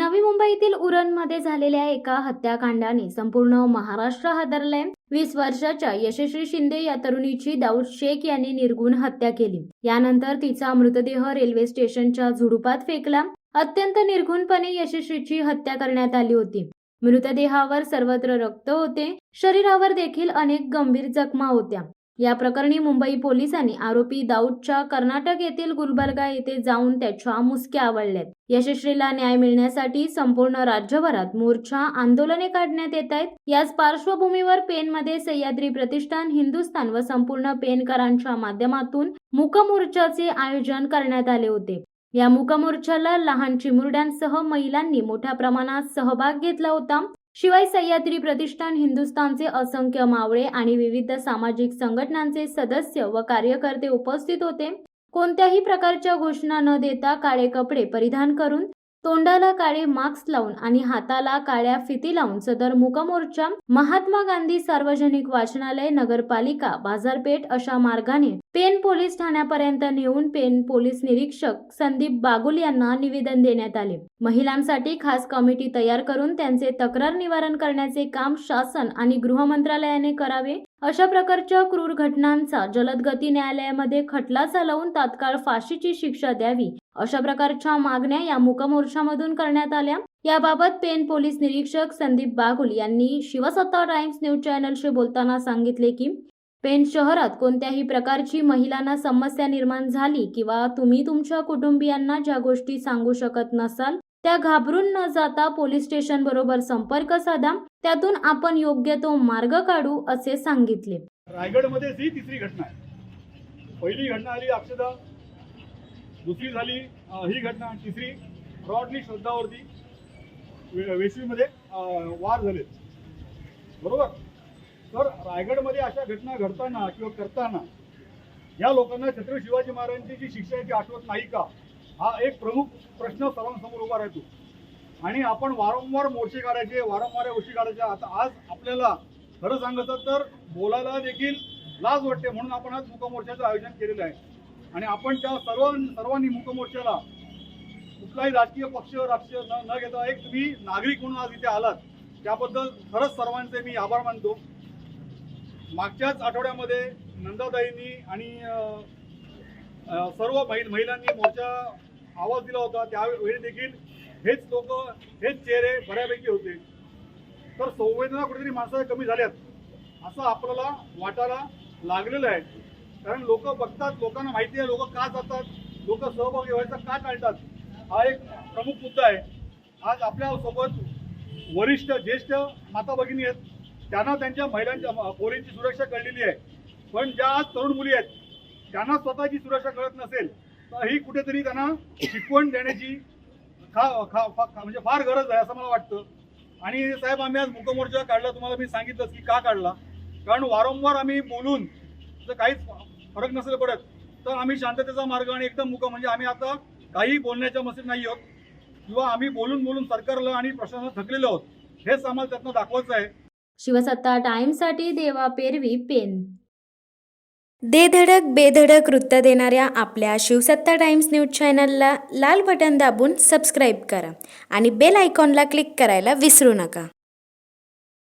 नवी मुंबईतील उरणमध्ये झालेल्या एका हत्याकांडाने संपूर्ण महाराष्ट्र हादरलाय। 20 वर्षाच्या यशस्वी शिंदे या तरुणीची दाऊद शेख यांनी निर्घृण हत्या केली। यानंतर तिचा मृतदेह रेल्वे स्टेशनच्या झुडुपात फेकला। अत्यंत निर्घृणपणे यशस्वीची हत्या करण्यात आली होती। मृतदेहावर सर्वत्र रक्त होते, शरीरावर देखील अनेक गंभीर जखमा होत्या। या प्रकरणी मुंबई पोलिसांनी आरोपी दाऊदच्या कर्नाटक येथील गुलबर्गा येथे जाऊन त्याच्या मुसक्या आवळल्यात। यशस्वीला न्याय मिळण्यासाठी संपूर्ण राज्यभरात मोर्चा आंदोलने काढण्यात येत आहेत। याच पार्श्वभूमीवर पेनमध्ये सह्याद्री प्रतिष्ठान हिंदुस्थान व संपूर्ण पेनकरांच्या माध्यमातून मूक मोर्चाचे आयोजन करण्यात आले होते। या मूक मोर्चाला लहान चिमुरड्यांसह महिलांनी मोठ्या प्रमाणात सहभाग घेतला होता। शिवाय सह्याद्री प्रतिष्ठान हिंदुस्थानचे असंख्य मावळे आणि विविध सामाजिक संघटनांचे सदस्य व कार्यकर्ते उपस्थित होते। कोणत्याही प्रकारच्या घोषणा न देता काळे कपडे परिधान करून, तोंडाला काळे मास्क लावून आणि हाताला काळ्या फिती लावून सदर मूक मोर्चा महात्मा गांधी सार्वजनिक वाचनालय, नगरपालिका, बाजारपेठ अशा मार्गाने पेन पोलीस ठाण्यापर्यंत नेऊन पेन पोलीस निरीक्षक संदीप बागुल यांना निवेदन देण्यात आले। महिलांसाठी खास कमिटी तयार करून त्यांचे तक्रार निवारण करण्याचे काम शासन आणि गृह मंत्रालयाने करावे। अशा प्रकारच्या क्रूर घटनांचा जलद गती न्यायालयामध्ये खटला चालवून तात्काळ फाशीची शिक्षा द्यावी, अशा प्रकारच्या मागण्या या मूक मोर्चामधून करण्यात आल्या। याबाबत पेन पोलीस निरीक्षक संदीप बागुल यांनी शिवसत्ता टाइम्स न्यूज चॅनलशी बोलताना सांगितले की पेन शहरात कोणत्याही प्रकारची महिलांना समस्या निर्माण झाली किंवा तुम्ही तुमच्या कुटुंबियांना ज्या गोष्टी सांगू शकत नसाल त्या घाबरून न जाता पोलीस स्टेशन बरोबर संपर्क साधा, त्यातून आपण योग्य तो मार्ग काढू असे सांगितले। रायगडमध्ये ही तिसरी घटना आहे। पहिली घटना आली अक्षदा, दुसरी झाली ही घटना, तिसरी ब्रॉडली श्रद्धावरती वेशीमध्ये वार झाले, बरोबर। तर रायगडमध्ये अशा घटना घडताना किंवा करताना या लोकांना छत्रपती शिवाजी महाराजांची जी शिक्षा आहे ती आठवत नाही का, हा एक प्रमुख प्रश्न सर्वांसमोर उभा राहतो। आणि आपण वारंवार मोर्चे काढायचे, वारंवार गोष्टी काढायच्या। आता आज आपल्याला खरं सांगायचं तर बोलायला देखील लाज वाटते, म्हणून आपण आज मूक मोर्चाचं आयोजन केलेलं आहे। आणि आपण त्या सर्वांनी मूक मोर्चाला कुठलाही राजकीय पक्ष न घेता एक तुम्ही नागरिक म्हणून आज इथे आलात, त्याबद्दल खरंच सर्वांचे मी आभार मानतो। मागच्याच आठवड्यामध्ये नंदाताईंनी आणि सर्व महिलांनी मोर्चा आवाज दिला होता, त्यावेळी देखील हेच लोक, हेच चेहरे बऱ्यापैकी होते। तर संवेदना कुठेतरी माणसाच्या कमी झाल्यात असं आपल्याला वाटायला लागलेलं आहे। कारण लोक बघतात, लोकांना माहिती आहे लोक का जातात, लोक सहभागी व्हायचा का टाळतात, हा एक प्रमुख मुद्दा आहे। आज आपल्या सोबत वरिष्ठ ज्येष्ठ माता भगिनी आहेत, त्यांना त्यांच्या महिलांच्या पोरींची सुरक्षा कळलेली आहे। पण ज्या आज तरुण मुली आहेत त्यांना स्वतःची सुरक्षा कळत नसेल तर ही कुठेतरी त्यांना शिकवण देण्याची म्हणजे फार गरज आहे असं मला वाटतं। आणि साहेब, आम्ही आज मूक मोर्चा काढला, तुम्हाला मी सांगितलं की का काढला, कारण वारंवार आम्ही बोलून जर काहीच फरक नसेल पडत तर आम्ही शांततेचा मार्ग आणि एकदम मूक, म्हणजे आम्ही आता काही बोलण्याच्या मस्तीत नाही आहोत किंवा आम्ही बोलून सरकारला आणि प्रशासनाला थकलेलो आहोत, हेच आम्हाला त्यातनं दाखवायचं आहे। शिवसत्ता टाइम्स साठी देवा पेरवी, पेन। दे धडक बेधडक वृत्त देणाऱ्या आपल्या शिवसत्ता टाइम्स न्यूज चॅनलला लाल बटन दाबून सबस्क्राईब करा आणि बेल आयकॉनला क्लिक करायला विसरू नका।